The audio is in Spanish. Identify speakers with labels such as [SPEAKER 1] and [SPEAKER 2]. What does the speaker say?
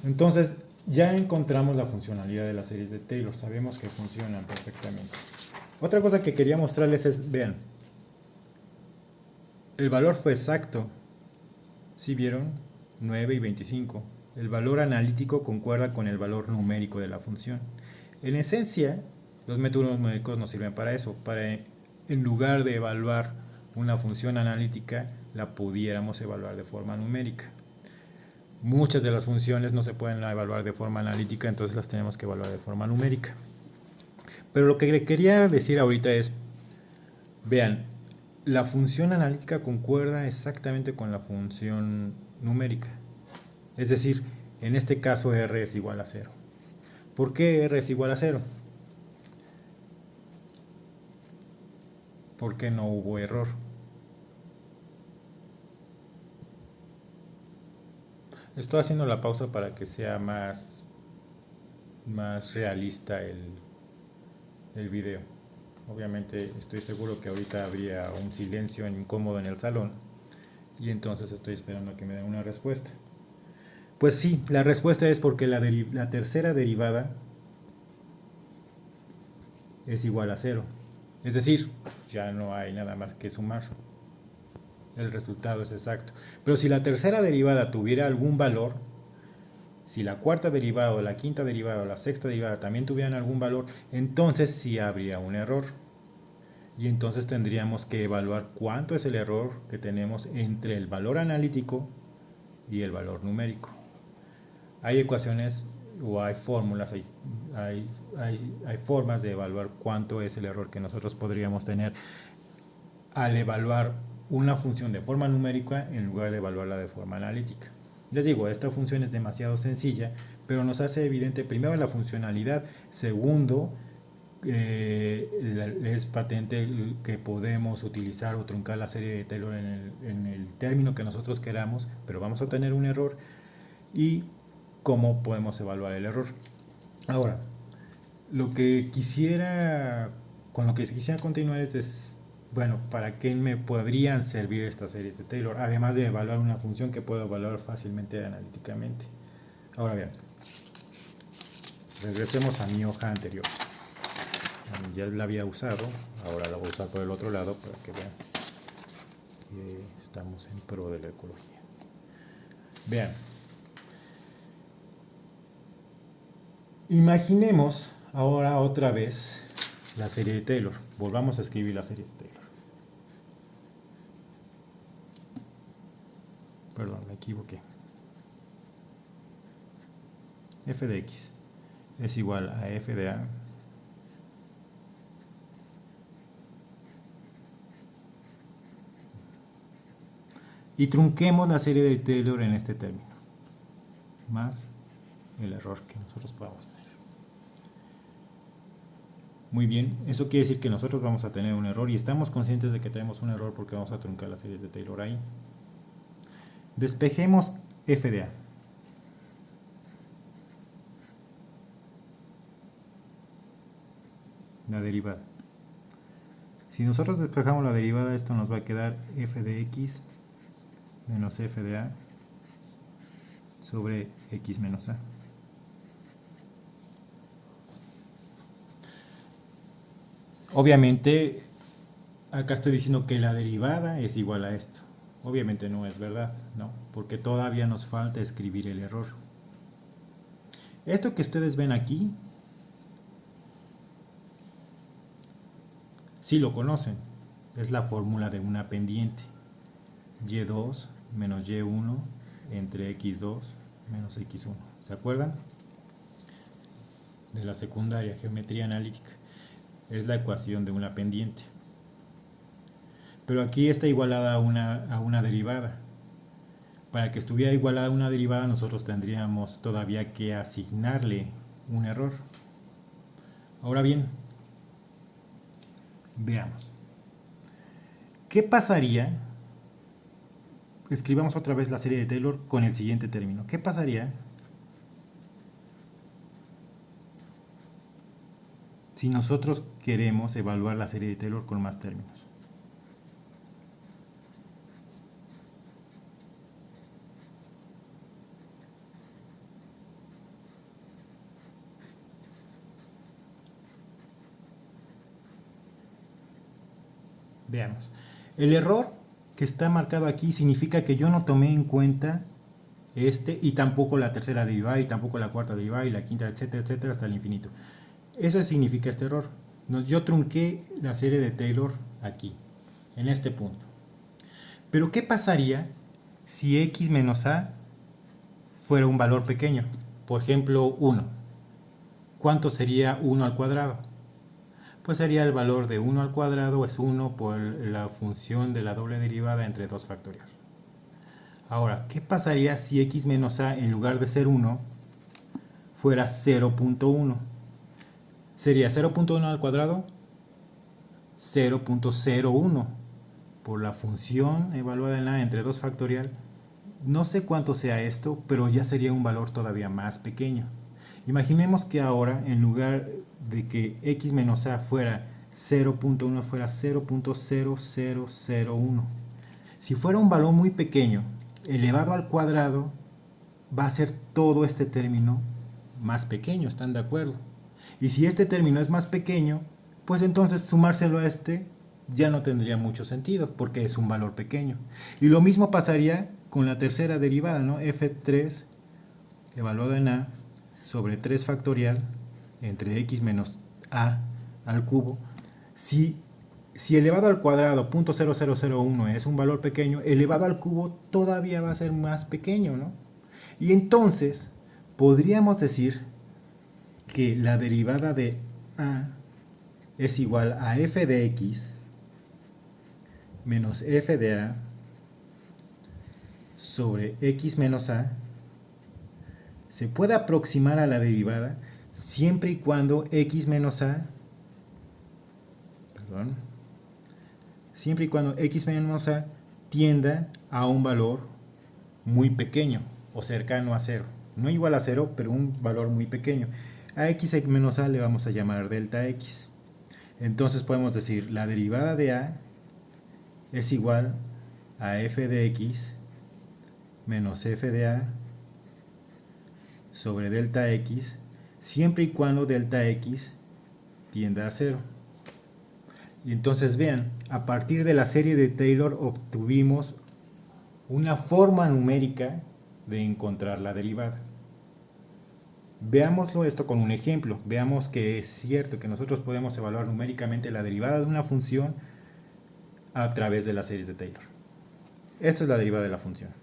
[SPEAKER 1] Entonces, ya encontramos la funcionalidad de las series de Taylor, sabemos que funcionan perfectamente. Otra cosa que quería mostrarles es, vean, el valor fue exacto, ¿sí vieron? 9 y 25. El valor analítico concuerda con el valor numérico de la función. En esencia, los métodos numéricos nos sirven para eso, para en lugar de evaluar una función analítica, la pudiéramos evaluar de forma numérica. Muchas de las funciones no se pueden evaluar de forma analítica, entonces las tenemos que evaluar de forma numérica. Pero lo que le quería decir ahorita es, vean, la función analítica concuerda exactamente con la función numérica. Es decir, en este caso R es igual a 0. ¿Por qué R es igual a 0? Porque no hubo error. Estoy haciendo la pausa para que sea más realista el video. Obviamente estoy seguro que ahorita habría un silencio incómodo en el salón y entonces estoy esperando a que me den una respuesta. Pues sí, la respuesta es porque la tercera derivada es igual a 0. Es decir, ya no hay nada más que sumar. El resultado es exacto. Pero si la tercera derivada tuviera algún valor, si la cuarta derivada o la quinta derivada o la sexta derivada también tuvieran algún valor, entonces sí habría un error. Y entonces tendríamos que evaluar cuánto es el error que tenemos entre el valor analítico y el valor numérico. Hay ecuaciones o hay fórmulas, hay formas de evaluar cuánto es el error que nosotros podríamos tener al evaluar una función de forma numérica en lugar de evaluarla de forma analítica. Les digo, esta función es demasiado sencilla, pero nos hace evidente primero la funcionalidad, segundo, es patente que podemos utilizar o truncar la serie de Taylor en el término que nosotros queramos, pero vamos a tener un error y cómo podemos evaluar el error. Ahora, con lo que quisiera continuar es, bueno, ¿para qué me podrían servir estas series de Taylor? Además de evaluar una función que puedo evaluar fácilmente analíticamente. Ahora bien, regresemos a mi hoja anterior. Ya la había usado, ahora la voy a usar por el otro lado para que vean que estamos en pro de la ecología. Vean, imaginemos ahora otra vez la serie de Taylor. Volvamos a escribir la serie de Taylor. Perdón, me equivoqué. F de x es igual a f de a y trunquemos la serie de Taylor en este término, más el error que nosotros podamos tener. Muy bien, eso quiere decir que nosotros vamos a tener un error y estamos conscientes de que tenemos un error porque vamos a truncar las series de Taylor ahí. Despejemos f de a. La derivada. Si nosotros despejamos la derivada, esto nos va a quedar f de x menos f de a sobre x menos a. Obviamente, acá estoy diciendo que la derivada es igual a esto. Obviamente no es verdad, ¿no? Porque todavía nos falta escribir el error. Esto que ustedes ven aquí, sí lo conocen. Es la fórmula de una pendiente. Y2 menos Y1 entre X2 menos X1. ¿Se acuerdan? De la secundaria, geometría analítica. Es la ecuación de una pendiente. Pero aquí está igualada a una derivada. Para que estuviera igualada a una derivada, nosotros tendríamos todavía que asignarle un error. Ahora bien, veamos. ¿Qué pasaría? Escribamos otra vez la serie de Taylor con el siguiente término. ¿Qué pasaría si nosotros queremos evaluar la serie de Taylor con más términos? Veamos. El error que está marcado aquí significa que yo no tomé en cuenta y tampoco la tercera derivada, y tampoco la cuarta derivada, y la quinta, etcétera, etcétera, hasta el infinito. Eso significa este error. Yo trunqué la serie de Taylor aquí, en este punto. Pero ¿qué pasaría si x menos a fuera un valor pequeño? Por ejemplo, 1. ¿Cuánto sería 1 al cuadrado? Pues sería el valor de 1 al cuadrado es 1 por la función de la doble derivada entre 2 factorial. Ahora, ¿qué pasaría si x menos a en lugar de ser 1 fuera 0.1? Sería 0.1 al cuadrado 0.01 por la función evaluada en la entre 2 factorial. No sé cuánto sea esto, pero ya sería un valor todavía más pequeño. Imaginemos que ahora, en lugar de que x menos a fuera 0.1, fuera 0.0001. Si fuera un valor muy pequeño, elevado al cuadrado, va a ser todo este término más pequeño, ¿están de acuerdo? Y si este término es más pequeño, pues entonces sumárselo a este ya no tendría mucho sentido, porque es un valor pequeño. Y lo mismo pasaría con la tercera derivada, ¿no? f3 evaluado en a sobre 3 factorial entre x menos a al cubo. Si elevado al cuadrado 0.0001 es un valor pequeño, elevado al cubo todavía va a ser más pequeño, ¿no? Y entonces podríamos decir que la derivada de a es igual a f de x menos f de a sobre x menos a. Se puede aproximar a la derivada siempre y cuando x menos a, siempre y cuando x menos a tienda a un valor muy pequeño o cercano a 0. No igual a 0, pero un valor muy pequeño. A x menos a le vamos a llamar delta x. Entonces podemos decir la derivada de a es igual a f de x menos f de a sobre delta x, siempre y cuando delta x tienda a 0. Y entonces vean, a partir de la serie de Taylor obtuvimos una forma numérica de encontrar la derivada. Veámoslo esto con un ejemplo. Veamos que es cierto que nosotros podemos evaluar numéricamente la derivada de una función a través de las series de Taylor. Esto es la derivada de la función.